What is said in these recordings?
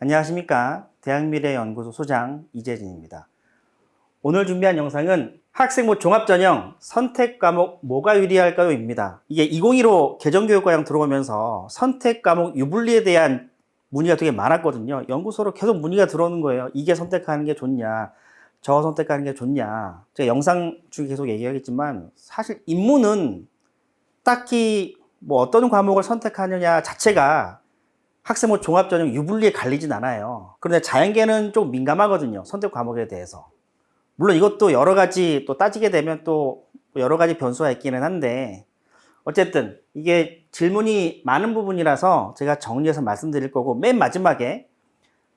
안녕하십니까. 대학미래연구소 소장 이재진입니다. 오늘 준비한 영상은 학생부 종합전형 선택과목 뭐가 유리할까요? 입니다. 이게 2015 개정교육과정 들어오면서 선택과목 유불리에 대한 문의가 되게 많았거든요. 연구소로 계속 문의가 들어오는 거예요. 이게 선택하는 게 좋냐, 저거 선택하는 게 좋냐. 제가 영상 중에 계속 얘기하겠지만 사실 인문은 딱히 뭐 어떤 과목을 선택하느냐 자체가 학생부 종합전형 유불리에 갈리진 않아요. 그런데 자연계는 좀 민감하거든요. 선택 과목에 대해서. 물론 이것도 여러 가지 또 따지게 되면 또 여러 가지 변수가 있기는 한데 어쨌든 이게 질문이 많은 부분이라서 제가 정리해서 말씀드릴 거고, 맨 마지막에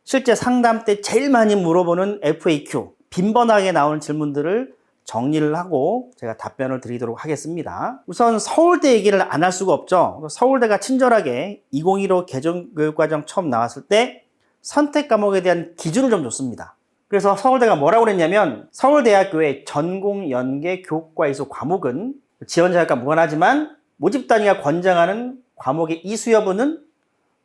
실제 상담 때 제일 많이 물어보는 FAQ, 빈번하게 나오는 질문들을 정리를 하고 제가 답변을 드리도록 하겠습니다. 우선 서울대 얘기를 안 할 수가 없죠. 서울대가 친절하게 2015 개정교육과정 처음 나왔을 때 선택 과목에 대한 기준을 좀 줬습니다. 그래서 서울대가 뭐라고 그랬냐면, 서울대학교의 전공 연계 교과 이수 과목은 지원 자격과 무관하지만 모집 단위가 권장하는 과목의 이수 여부는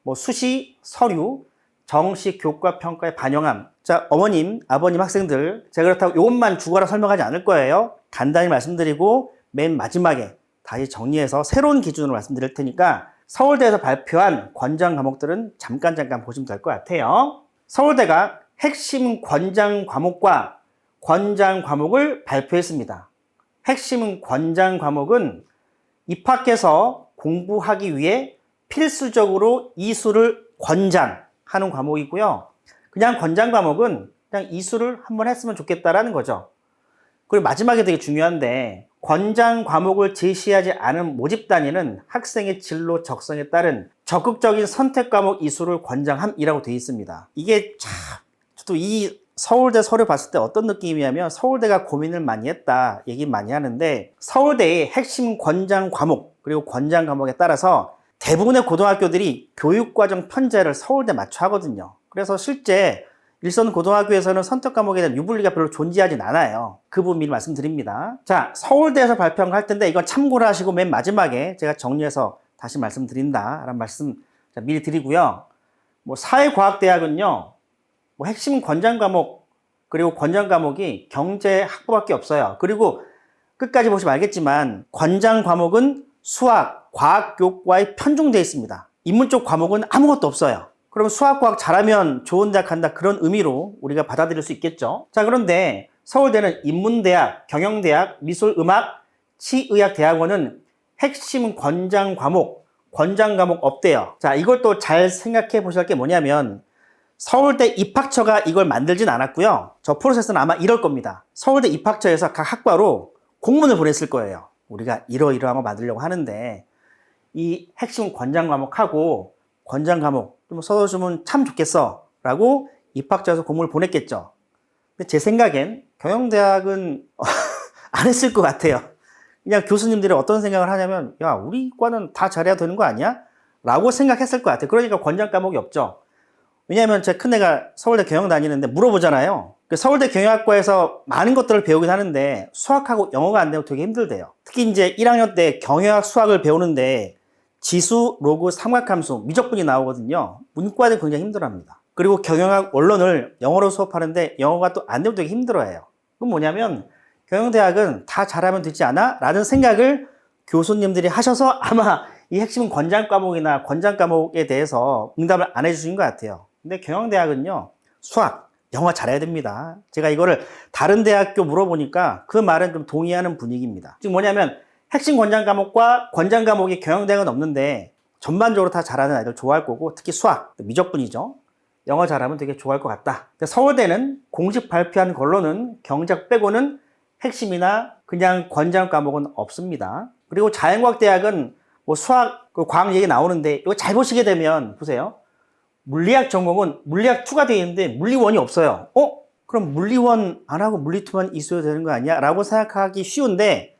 뭐 수시, 서류, 정식 교과 평가에 반영함. 자, 어머님, 아버님, 학생들, 제가 그렇다고 이것만 주거라 설명하지 않을 거예요. 간단히 말씀드리고 맨 마지막에 다시 정리해서 새로운 기준으로 말씀드릴 테니까 서울대에서 발표한 권장 과목들은 잠깐 보시면 될 것 같아요. 서울대가 핵심 권장 과목과 권장 과목을 발표했습니다. 핵심 권장 과목은 입학해서 공부하기 위해 필수적으로 이수를 권장하는 과목이고요. 그냥 권장 과목은 그냥 이수를 한번 했으면 좋겠다라는 거죠. 그리고 마지막에 되게 중요한데, 권장 과목을 제시하지 않은 모집 단위는 학생의 진로 적성에 따른 적극적인 선택 과목 이수를 권장함이라고 되어 있습니다. 이게 참, 저도 이 서울대 서류 봤을 때 어떤 느낌이냐면, 서울대가 고민을 많이 했다 얘기 많이 하는데, 서울대의 핵심 권장 과목 그리고 권장 과목에 따라서 대부분의 고등학교들이 교육과정 편제를 서울대 맞춰 하거든요. 그래서 실제 일선 고등학교에서는 선택 과목에 대한 유불리가 별로 존재하진 않아요. 그 부분 미리 말씀드립니다. 자, 서울대에서 발표한 거 할 텐데 이건 참고를 하시고 맨 마지막에 제가 정리해서 다시 말씀드린다라는 말씀 미리 드리고요. 뭐 사회과학대학은요, 뭐 핵심 권장 과목 그리고 권장 과목이 경제 학부밖에 없어요. 그리고 끝까지 보시면 알겠지만 권장 과목은 수학, 과학 교과에 편중되어 있습니다. 인문 쪽 과목은 아무것도 없어요. 그러면 수학, 과학 잘하면 좋은 대학 간다, 그런 의미로 우리가 받아들일 수 있겠죠. 자, 그런데 서울대는 인문대학, 경영대학, 미술음악, 치의학대학원은 핵심 권장 과목, 권장 과목 없대요. 자, 이걸 또 잘 생각해 보실 게 뭐냐면, 서울대 입학처가 이걸 만들진 않았고요. 저 프로세스는 아마 이럴 겁니다. 서울대 입학처에서 각 학과로 공문을 보냈을 거예요. 우리가 이러이러한 거 만들려고 하는데 이 핵심 권장 과목하고 권장 과목 좀 써주면 참 좋겠어 라고 입학처에서 공문을 보냈겠죠. 근데 제 생각엔 경영대학은 안 했을 것 같아요. 그냥 교수님들이 어떤 생각을 하냐면, 야, 우리 과는 다 잘해야 되는 거 아니야? 라고 생각했을 것 같아요. 그러니까 권장 과목이 없죠. 왜냐하면 제 큰애가 서울대 경영 다니는데 물어보잖아요. 서울대 경영학과에서 많은 것들을 배우긴 하는데 수학하고 영어가 안 되면 되게 힘들대요. 특히 이제 1학년 때 경영학 수학을 배우는데 지수, 로그, 삼각함수, 미적분이 나오거든요. 문과는 굉장히 힘들어합니다. 그리고 경영학 원론을 영어로 수업하는데 영어가 또 안 되면 되게 힘들어해요. 그건 뭐냐면, 경영대학은 다 잘하면 되지 않아? 라는 생각을 교수님들이 하셔서 아마 이 핵심 권장 과목이나 권장 과목에 대해서 응답을 안 해주신 것 같아요. 근데 경영대학은요, 수학, 영어 잘해야 됩니다. 제가 이거를 다른 대학교 물어보니까 그 말은 좀 동의하는 분위기입니다. 즉 뭐냐면, 핵심 권장 과목과 권장 과목이 경영대학은 없는데 전반적으로 다 잘하는 아이들 좋아할 거고, 특히 수학, 미적분이죠. 영어 잘하면 되게 좋아할 것 같다. 서울대는 공식 발표한 걸로는 경작 빼고는 핵심이나 그냥 권장 과목은 없습니다. 그리고 자연과학대학은 뭐 수학, 과학 얘기 나오는데 이거 잘 보시게 되면 보세요. 물리학 전공은 물리학 2가 되어 있는데 물리 1이 없어요. 그럼 물리 1 안 하고 물리 2만 있어야 되는 거 아니야? 라고 생각하기 쉬운데,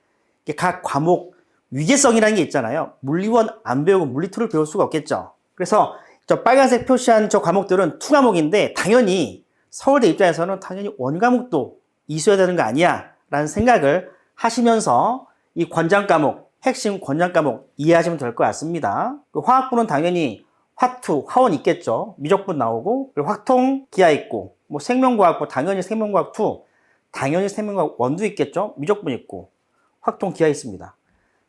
각 과목 위계성이라는 게 있잖아요. 물리 1 안 배우고 물리 2를 배울 수가 없겠죠. 그래서 저 빨간색 표시한 저 과목들은 2 과목인데 당연히 서울대 입장에서는 당연히 1 과목도 있어야 되는 거 아니야? 라는 생각을 하시면서 이 권장 과목, 핵심 권장 과목 이해하시면 될 것 같습니다. 화학부는 당연히 화투, 화원 있겠죠. 미적분 나오고, 그리고 확통, 기하 있고, 뭐 생명과학, 뭐 당연히 생명과학 2, 당연히 생명과학 1도 있겠죠. 미적분 있고, 확통, 기하 있습니다.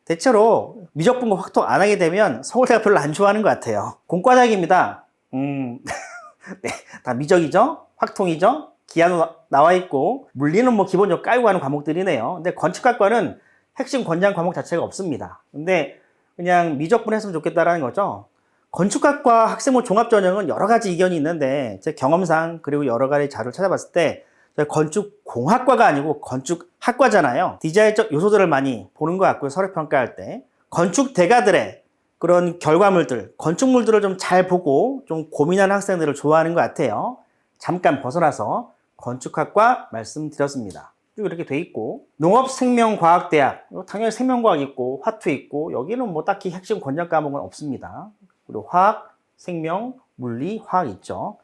대체로 미적분과 확통 안 하게 되면 서울대가 별로 안 좋아하는 것 같아요. 공과작입니다. 네, 다 미적이죠? 확통이죠? 기하도 나와 있고, 물리는 뭐 기본적으로 깔고 가는 과목들이네요. 근데 건축학과는 핵심 권장 과목 자체가 없습니다. 근데 그냥 미적분 했으면 좋겠다라는 거죠. 건축학과 학생부 종합전형은 여러 가지 이견이 있는데, 제 경험상 그리고 여러 가지 자료를 찾아봤을 때, 건축공학과가 아니고 건축학과잖아요. 디자인적 요소들을 많이 보는 것 같고요. 서류 평가할 때. 건축대가들의 그런 결과물들, 건축물들을 좀 잘 보고 좀 고민하는 학생들을 좋아하는 것 같아요. 잠깐 벗어나서 건축학과 말씀드렸습니다. 쭉 이렇게 돼 있고, 농업생명과학대학, 당연히 생명과학 있고, 화투 있고, 여기는 뭐 딱히 핵심 권장 과목은 없습니다. 그리고 화학, 생명, 물리, 화학 있죠.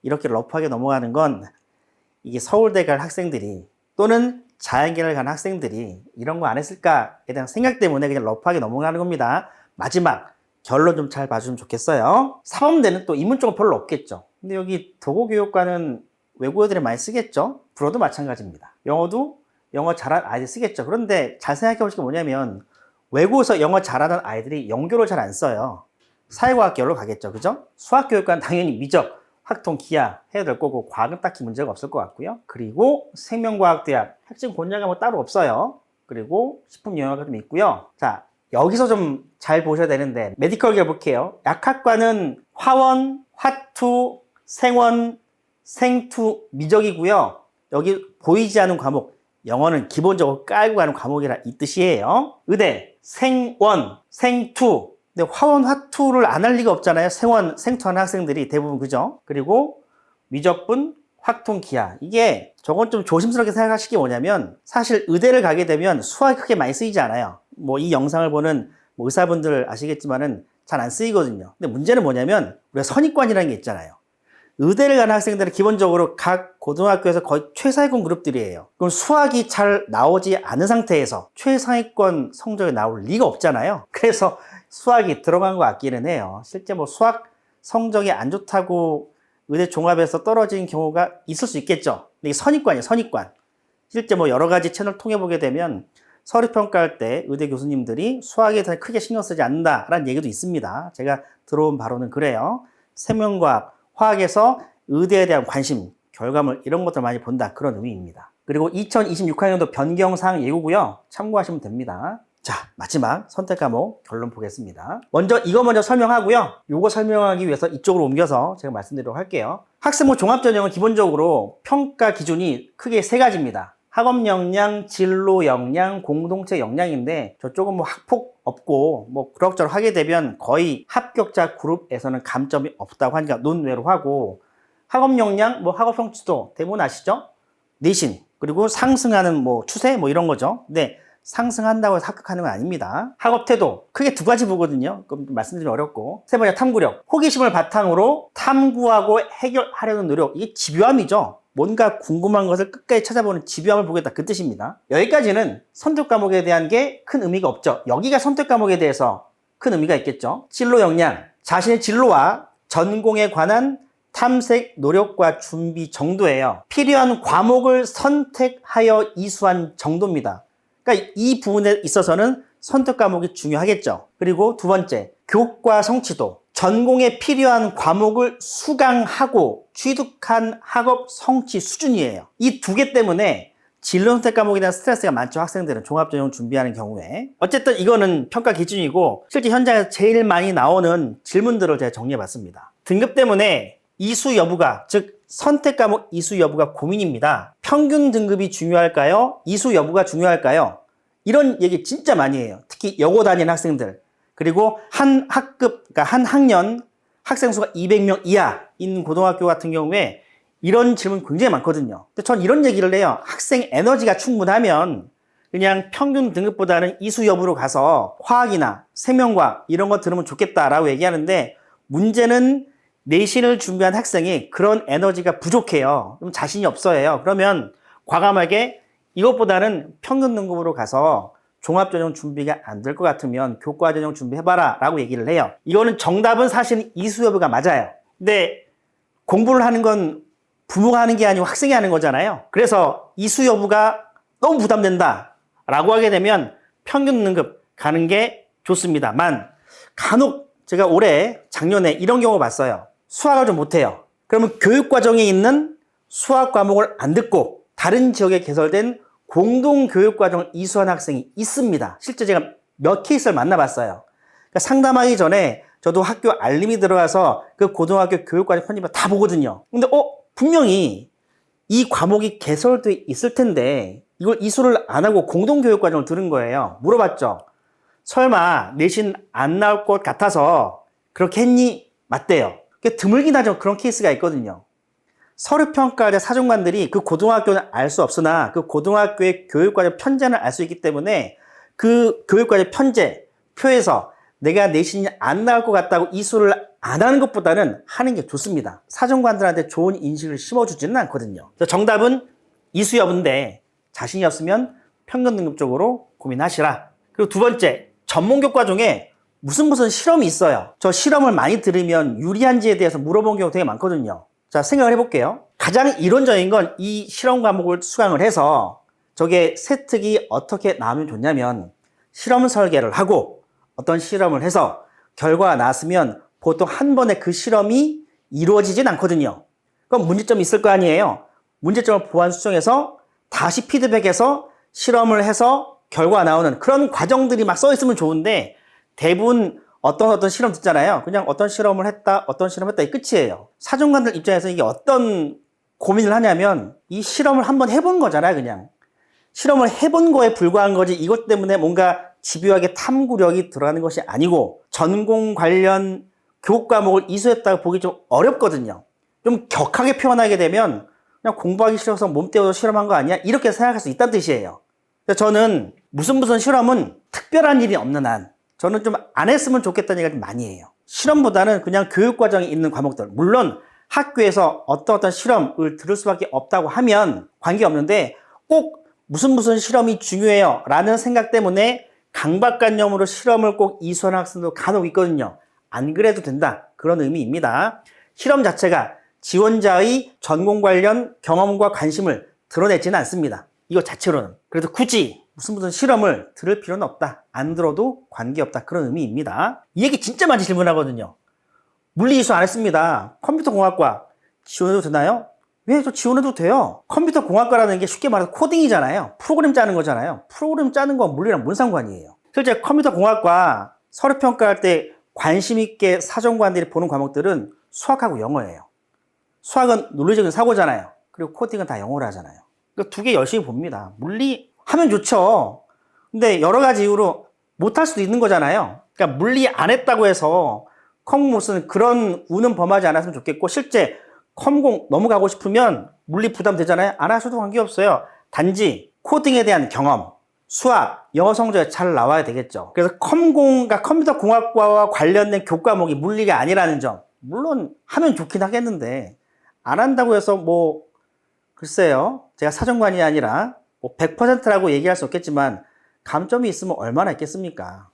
이렇게 러프하게 넘어가는 건 이게 서울대 갈 학생들이 또는 자연계를 간 학생들이 이런 거 안 했을까에 대한 생각 때문에 그냥 러프하게 넘어가는 겁니다. 마지막 결론 좀 잘 봐주면 좋겠어요. 사범대는 또 인문 쪽은 별로 없겠죠. 근데 여기 도고교육과는 외국어 애들이 많이 쓰겠죠. 불어도 마찬가지입니다. 영어도 영어 잘하는 아이들이 쓰겠죠. 그런데 잘 생각해 보시면 뭐냐면 외국에서 영어 잘하는 아이들이 영교를 잘 안 써요. 사회과학 계열로 가겠죠. 그죠? 수학교육과는 당연히 미적, 확통, 기하 해야 될 거고 과학은 딱히 문제가 없을 것 같고요. 그리고 생명과학대학 핵심 권장이 뭐 따로 없어요. 그리고 식품영양학과 좀 있고요. 자, 여기서 좀 잘 보셔야 되는데 메디컬 계열 볼게요. 약학과는 화원, 화투, 생원, 생투, 미적이고요. 여기 보이지 않는 과목, 영어는 기본적으로 깔고 가는 과목이라 이 뜻이에요. 의대, 생원, 생투. 근데 화원, 화투를 안 할 리가 없잖아요. 생원, 생투하는 학생들이 대부분 그죠? 그리고 미적분, 확통, 기하. 이게 저건 좀 조심스럽게 생각하시기 게 뭐냐면 사실 의대를 가게 되면 수학이 크게 많이 쓰이지 않아요. 뭐 이 영상을 보는 뭐 의사분들 아시겠지만은 잘 안 쓰이거든요. 근데 문제는 뭐냐면 우리가 선입관이라는 게 있잖아요. 의대를 가는 학생들은 기본적으로 각 고등학교에서 거의 최상위권 그룹들이에요. 그럼 수학이 잘 나오지 않은 상태에서 최상위권 성적이 나올 리가 없잖아요. 그래서 수학이 들어간 것 같기는 해요. 실제 뭐 수학 성적이 안 좋다고 의대 종합에서 떨어진 경우가 있을 수 있겠죠. 근데 이게 선입관이에요, 선입관. 실제 뭐 여러 가지 채널 통해 보게 되면 서류 평가할 때 의대 교수님들이 수학에 대해 크게 신경 쓰지 않는다라는 얘기도 있습니다. 제가 들어온 바로는 그래요. 생명과학, 화학에서 의대에 대한 관심, 결과물 이런 것들 많이 본다. 그런 의미입니다. 그리고 2026학년도 변경사항 예고고요. 참고하시면 됩니다. 자, 마지막 선택 과목 결론 보겠습니다. 이거 먼저 설명하고요. 이거 설명하기 위해서 이쪽으로 옮겨서 제가 말씀드리도록 할게요. 학생부 종합전형은 기본적으로 평가 기준이 크게 세 가지입니다. 학업 역량, 진로 역량, 공동체 역량인데 저쪽은 뭐 학폭 없고 뭐 그럭저럭 하게 되면 거의 합격자 그룹에서는 감점이 없다고 하니까 논외로 하고, 학업 역량, 뭐 학업 성취도 대부분 아시죠? 내신, 그리고 상승하는 뭐 추세 뭐 이런 거죠. 근데 상승한다고 해서 합격하는 건 아닙니다. 학업 태도 크게 두 가지 보거든요. 그럼 말씀드리기 어렵고, 세 번째 탐구력, 호기심을 바탕으로 탐구하고 해결하려는 노력. 이게 집요함이죠. 뭔가 궁금한 것을 끝까지 찾아보는 집요함을 보겠다 그 뜻입니다. 여기까지는 선택 과목에 대한 게 큰 의미가 없죠. 여기가 선택 과목에 대해서 큰 의미가 있겠죠. 진로 역량, 자신의 진로와 전공에 관한 탐색, 노력과 준비 정도예요. 필요한 과목을 선택하여 이수한 정도입니다. 그러니까 이 부분에 있어서는 선택 과목이 중요하겠죠. 그리고 두 번째, 교과 성취도. 전공에 필요한 과목을 수강하고 취득한 학업 성취 수준이에요. 이 두 개 때문에 진로 선택 과목에 대한 스트레스가 많죠. 학생들은 종합전형 준비하는 경우에. 어쨌든 이거는 평가 기준이고 실제 현장에서 제일 많이 나오는 질문들을 제가 정리해봤습니다. 등급 때문에 이수 여부가, 즉 선택 과목 이수 여부가 고민입니다. 평균 등급이 중요할까요? 이수 여부가 중요할까요? 이런 얘기 진짜 많이 해요. 특히 여고 다니는 학생들. 그리고 한 학급, 그러니까 한 학년 학생 수가 200명 이하인 고등학교 같은 경우에 이런 질문 굉장히 많거든요. 근데 전 이런 얘기를 해요. 학생 에너지가 충분하면 그냥 평균 등급보다는 이수 여부로 가서 화학이나 생명과학 이런 거 들으면 좋겠다라고 얘기하는데, 문제는 내신을 준비한 학생이 그런 에너지가 부족해요. 그럼 자신이 없어요. 그러면 과감하게 이것보다는 평균 등급으로 가서 종합전형 준비가 안 될 것 같으면 교과전형 준비해봐라 라고 얘기를 해요. 이거는 정답은 사실은 이수 여부가 맞아요. 근데 공부를 하는 건 부모가 하는 게 아니고 학생이 하는 거잖아요. 그래서 이수 여부가 너무 부담된다 라고 하게 되면 평균 등급 가는 게 좋습니다만, 간혹 제가 작년에 이런 경우 봤어요. 수학을 좀 못해요. 그러면 교육과정에 있는 수학 과목을 안 듣고 다른 지역에 개설된 공동교육과정을 이수한 학생이 있습니다. 실제 제가 몇 케이스를 만나봤어요. 그러니까 상담하기 전에 저도 학교 알림이 들어가서 그 고등학교 교육과정 편집을 다 보거든요. 근데 분명히 이 과목이 개설돼 있을 텐데 이걸 이수를 안 하고 공동교육과정을 들은 거예요. 물어봤죠. 설마 내신 안 나올 것 같아서 그렇게 했니? 맞대요. 드물긴 하죠. 그런 케이스가 있거든요. 서류평가할 때 사정관들이 그 고등학교는 알 수 없으나 그 고등학교의 교육과정 편제는 알 수 있기 때문에 그 교육과정 편제 표에서 내가 내신이 안 나올 것 같다고 이수를 안 하는 것보다는 하는 게 좋습니다. 사정관들한테 좋은 인식을 심어주지는 않거든요. 그래서 정답은 이수 여부인데 자신이 없으면 평균 등급 쪽으로 고민하시라. 그리고 두 번째, 전문교과 중에 무슨 실험이 있어요. 저 실험을 많이 들으면 유리한지에 대해서 물어본 경우 되게 많거든요. 자, 생각을 해볼게요. 가장 이론적인 건 이 실험 과목을 수강을 해서 저게 세특이 어떻게 나오면 좋냐면 실험 설계를 하고 어떤 실험을 해서 결과가 나왔으면 보통 한 번에 그 실험이 이루어지진 않거든요. 그럼 문제점이 있을 거 아니에요. 문제점을 보완 수정해서 다시 피드백해서 실험을 해서 결과가 나오는 그런 과정들이 막 써 있으면 좋은데 대부분 어떤 실험 듣잖아요. 그냥 어떤 실험을 했다, 이 끝이에요. 사정관들 입장에서 이게 어떤 고민을 하냐면 이 실험을 한번 해본 거잖아요, 그냥. 실험을 해본 거에 불과한 거지 이것 때문에 뭔가 집요하게 탐구력이 들어가는 것이 아니고 전공 관련 교육 과목을 이수했다고 보기 좀 어렵거든요. 좀 격하게 표현하게 되면 그냥 공부하기 싫어서 몸 때워서 실험한 거 아니야? 이렇게 생각할 수 있다는 뜻이에요. 저는 무슨 실험은 특별한 일이 없는 한 저는 좀 안 했으면 좋겠다는 얘기를 좀 많이 해요. 실험보다는 그냥 교육과정에 있는 과목들, 물론 학교에서 어떤 실험을 들을 수밖에 없다고 하면 관계없는데 꼭 무슨 실험이 중요해요 라는 생각 때문에 강박관념으로 실험을 꼭 이수하는 학생도 간혹 있거든요. 안 그래도 된다, 그런 의미입니다. 실험 자체가 지원자의 전공 관련 경험과 관심을 드러내지는 않습니다. 이거 자체로는. 그래도 굳이 무슨 실험을 들을 필요는 없다, 안 들어도 관계없다, 그런 의미입니다. 이 얘기 진짜 많이 질문하거든요. 물리 이수 안 했습니다. 컴퓨터공학과 지원해도 되나요? 왜? 저 지원해도 돼요. 컴퓨터공학과라는 게 쉽게 말해서 코딩이잖아요. 프로그램 짜는 거잖아요. 프로그램 짜는 건 물리랑 뭔 상관이에요. 실제 컴퓨터공학과 서류평가할 때 관심 있게 사정관들이 보는 과목들은 수학하고 영어예요. 수학은 논리적인 사고잖아요. 그리고 코딩은 다 영어로 하잖아요. 그러니까 두 개 열심히 봅니다. 물리 하면 좋죠. 근데 여러 가지 이유로 못할 수도 있는 거잖아요. 그러니까 물리 안 했다고 해서 컴못은 그런 우는 범하지 않았으면 좋겠고, 실제 컴공 너무 가고 싶으면 물리 부담 되잖아요. 안 하셔도 관계없어요. 단지 코딩에 대한 경험, 수학, 영어 성적이 잘 나와야 되겠죠. 그래서 컴공과 컴퓨터공학과와 관련된 교과목이 물리가 아니라는 점, 물론 하면 좋긴 하겠는데 안 한다고 해서 글쎄요, 제가 사정관이 아니라 100%라고 얘기할 수 없겠지만 감점이 있으면 얼마나 있겠습니까?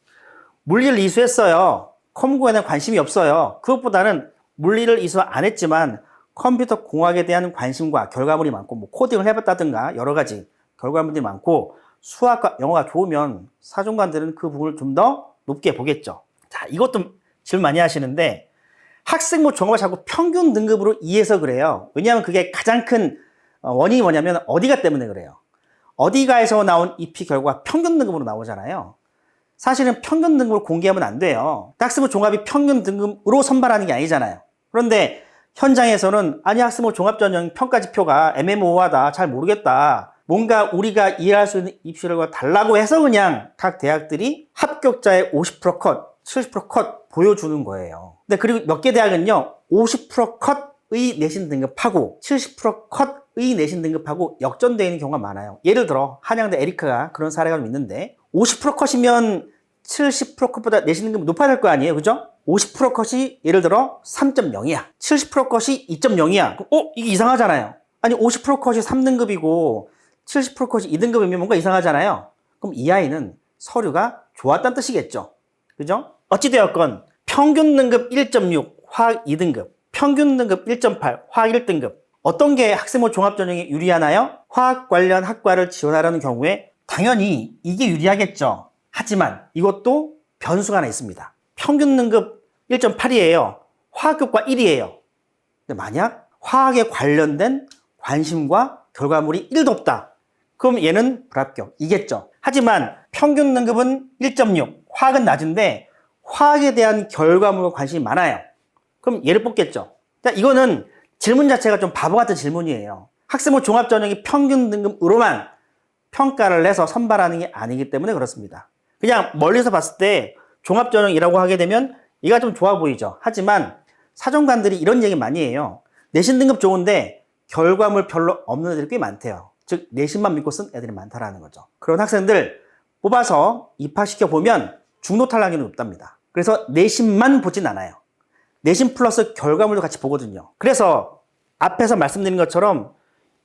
물리를 이수했어요. 컴공에 대한 관심이 없어요. 그것보다는 물리를 이수 안 했지만 컴퓨터 공학에 대한 관심과 결과물이 많고 코딩을 해봤다든가 여러 가지 결과물들이 많고 수학과 영어가 좋으면 사정관들은 그 부분을 좀 더 높게 보겠죠. 자, 이것도 질문 많이 하시는데 학생부 종합을 자꾸 평균 등급으로 이해해서 그래요. 왜냐하면 그게 가장 큰 원인이 뭐냐면 어디가 때문에 그래요. 어디가에서 나온 입시 결과가 평균 등급으로 나오잖아요. 사실은 평균 등급을 공개하면 안 돼요. 학생부 종합이 평균 등급으로 선발하는 게 아니잖아요. 그런데 현장에서는 아니 학생부 종합전형 평가지표가 애매모호하다, 잘 모르겠다, 뭔가 우리가 이해할 수 있는 입시 결과가 달라고 해서 그냥 각 대학들이 합격자의 50% 컷, 70% 컷 보여주는 거예요. 근데 그리고 몇 개 대학은요 50% 컷의 내신 등급하고 70% 컷의 내신 등급하고 역전되어 있는 경우가 많아요. 예를 들어 한양대 에리카가 그런 사례가 좀 있는데 50% 컷이면 70% 컷보다 내신 등급이 높아야 될 거 아니에요, 그죠? 50% 컷이 예를 들어 3.0이야. 70% 컷이 2.0이야. 이게 이상하잖아요. 아니 50% 컷이 3등급이고 70% 컷이 2등급이면 뭔가 이상하잖아요. 그럼 이 아이는 서류가 좋았다는 뜻이겠죠. 그죠? 어찌되었건 평균 등급 1.6 화학 2등급, 평균 등급 1.8 화학 1등급. 어떤 게 학생부 종합전형에 유리하나요? 화학 관련 학과를 지원하려는 경우에 당연히 이게 유리하겠죠. 하지만 이것도 변수가 하나 있습니다. 평균 등급 1.8이에요. 화학교과 1이에요. 근데 만약 화학에 관련된 관심과 결과물이 1도 없다. 그럼 얘는 불합격이겠죠. 하지만 평균 등급은 1.6, 화학은 낮은데 화학에 대한 결과물과 관심이 많아요. 그럼 얘를 뽑겠죠. 자, 이거는 질문 자체가 좀 바보 같은 질문이에요. 학생부 종합전형이 평균 등급으로만 평가를 해서 선발하는 게 아니기 때문에 그렇습니다. 그냥 멀리서 봤을 때 종합전형이라고 하게 되면 얘가 좀 좋아 보이죠. 하지만 사정관들이 이런 얘기 많이 해요. 내신 등급 좋은데 결과물 별로 없는 애들이 꽤 많대요. 즉 내신만 믿고 쓴 애들이 많다라는 거죠. 그런 학생들 뽑아서 입학시켜 보면 중도 탈락률이 높답니다. 그래서 내신만 보진 않아요. 내신 플러스 결과물도 같이 보거든요. 그래서 앞에서 말씀드린 것처럼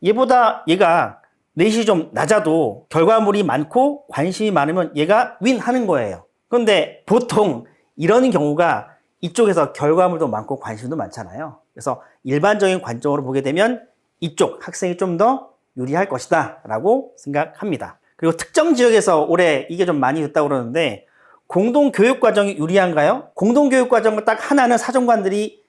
얘가 내신이 좀 낮아도 결과물이 많고 관심이 많으면 얘가 윈하는 거예요. 그런데 보통 이런 경우가 이쪽에서 결과물도 많고 관심도 많잖아요. 그래서 일반적인 관점으로 보게 되면 이쪽 학생이 좀 더 유리할 것이다 라고 생각합니다. 그리고 특정 지역에서 올해 이게 좀 많이 됐다고 그러는데 공동교육과정이 유리한가요? 공동교육과정을 딱 하나는 사정관들이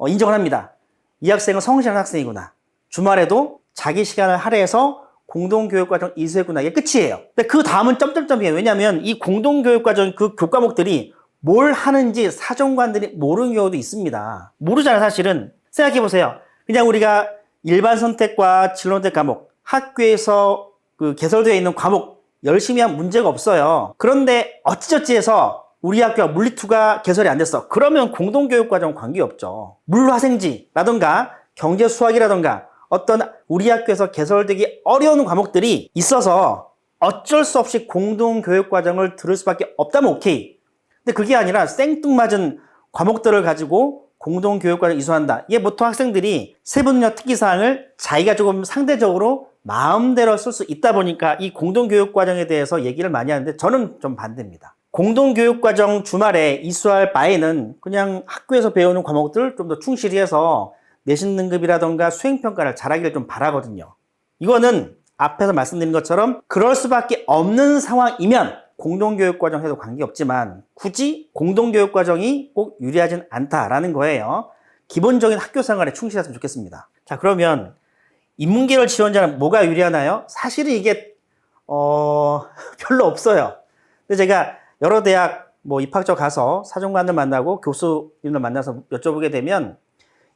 인정을 합니다. 이 학생은 성실한 학생이구나. 주말에도 자기 시간을 할애해서 공동교육과정 이수했구나. 이게 끝이에요. 근데 그 다음은 점점점이에요. 왜냐하면 이 공동교육과정 그 교과목들이 뭘 하는지 사정관들이 모르는 경우도 있습니다. 모르잖아요, 사실은. 생각해보세요. 그냥 우리가 일반 선택과 진로선택 과목, 학교에서 그 개설되어 있는 과목 열심히 하면 문제가 없어요. 그런데 어찌저찌 해서 우리 학교가 물리2가 개설이 안 됐어. 그러면 공동교육과정 관계없죠. 물화생지라던가 경제수학이라던가 어떤 우리 학교에서 개설되기 어려운 과목들이 있어서 어쩔 수 없이 공동교육과정을 들을 수밖에 없다면 오케이. 근데 그게 아니라 생뚱맞은 과목들을 가지고 공동교육과정 이수한다. 이게 보통 학생들이 세부능력 특기사항을 자기가 조금 상대적으로 마음대로 쓸 수 있다 보니까 이 공동교육과정에 대해서 얘기를 많이 하는데 저는 좀 반대입니다. 공동교육과정 주말에 이수할 바에는 그냥 학교에서 배우는 과목들을 좀 더 충실히 해서 내신 등급이라던가 수행평가를 잘하기를 좀 바라거든요. 이거는 앞에서 말씀드린 것처럼 그럴 수밖에 없는 상황이면 공동교육과정 해도 관계없지만 굳이 공동교육과정이 꼭 유리하진 않다라는 거예요. 기본적인 학교 생활에 충실했으면 좋겠습니다. 자, 그러면 인문계열 지원자는 뭐가 유리하나요? 사실은 이게 별로 없어요. 근데 제가 여러 대학 입학처 가서 사정관들 만나고 교수님들 만나서 여쭤보게 되면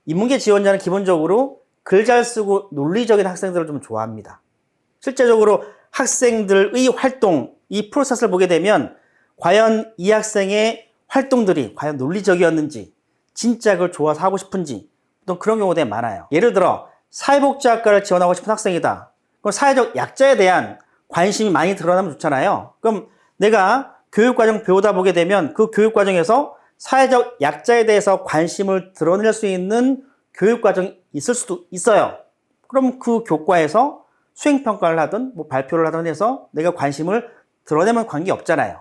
인문계 지원자는 기본적으로 글 잘 쓰고 논리적인 학생들을 좀 좋아합니다. 실제적으로 학생들의 활동, 이 프로세스를 보게 되면 과연 이 학생의 활동들이 과연 논리적이었는지, 진짜 그걸 좋아서 하고 싶은지, 또 그런 경우가 되게 많아요. 예를 들어 사회복지학과를 지원하고 싶은 학생이다. 그럼 사회적 약자에 대한 관심이 많이 드러나면 좋잖아요. 그럼 내가 교육과정 배우다 보게 되면 그 교육과정에서 사회적 약자에 대해서 관심을 드러낼 수 있는 교육과정이 있을 수도 있어요. 그럼 그 교과에서 수행평가를 하든 발표를 하든 해서 내가 관심을 드러내면 관계없잖아요.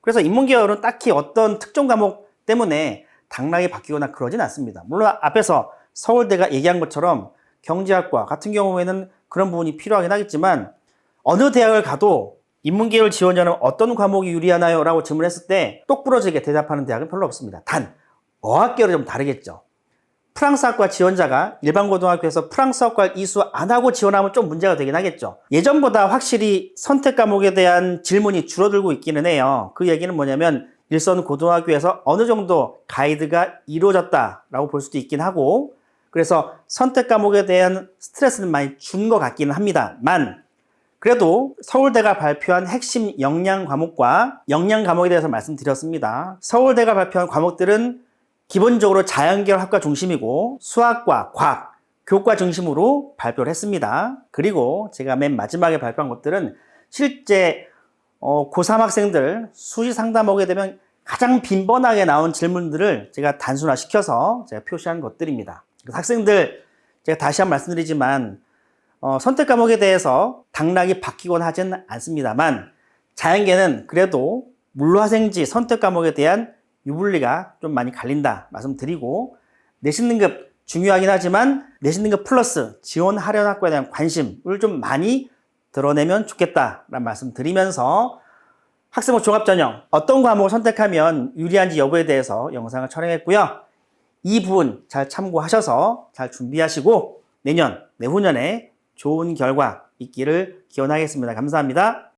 그래서 인문계열은 딱히 어떤 특정 과목 때문에 당락이 바뀌거나 그러진 않습니다. 물론 앞에서 서울대가 얘기한 것처럼 경제학과 같은 경우에는 그런 부분이 필요하긴 하겠지만 어느 대학을 가도 인문계열 지원자는 어떤 과목이 유리하나요? 라고 질문했을 때 똑부러지게 대답하는 대학은 별로 없습니다. 단 어학계열은 좀 다르겠죠. 프랑스학과 지원자가 일반 고등학교에서 프랑스어과를 이수 안 하고 지원하면 좀 문제가 되긴 하겠죠. 예전보다 확실히 선택 과목에 대한 질문이 줄어들고 있기는 해요. 그 얘기는 뭐냐면 일선 고등학교에서 어느 정도 가이드가 이루어졌다라고 볼 수도 있긴 하고 그래서 선택 과목에 대한 스트레스는 많이 준 것 같기는 합니다만 그래도 서울대가 발표한 핵심 역량 과목과 역량 과목에 대해서 말씀드렸습니다. 서울대가 발표한 과목들은 기본적으로 자연계열 학과 중심이고 수학과 과학, 교과 중심으로 발표를 했습니다. 그리고 제가 맨 마지막에 발표한 것들은 실제 고3 학생들 수시 상담 오게 되면 가장 빈번하게 나온 질문들을 제가 단순화시켜서 제가 표시한 것들입니다. 학생들 제가 다시 한번 말씀드리지만 선택 과목에 대해서 당락이 바뀌곤 하지는 않습니다만 자연계는 그래도 물화생지 선택 과목에 대한 유불리가 좀 많이 갈린다 말씀드리고, 내신 등급 중요하긴 하지만 내신 등급 플러스 지원하려는 학과에 대한 관심을 좀 많이 드러내면 좋겠다라는 말씀 드리면서, 학생부 종합전형 어떤 과목을 선택하면 유리한지 여부에 대해서 영상을 촬영했고요. 이 부분 잘 참고하셔서 잘 준비하시고 내년, 내후년에 좋은 결과 있기를 기원하겠습니다. 감사합니다.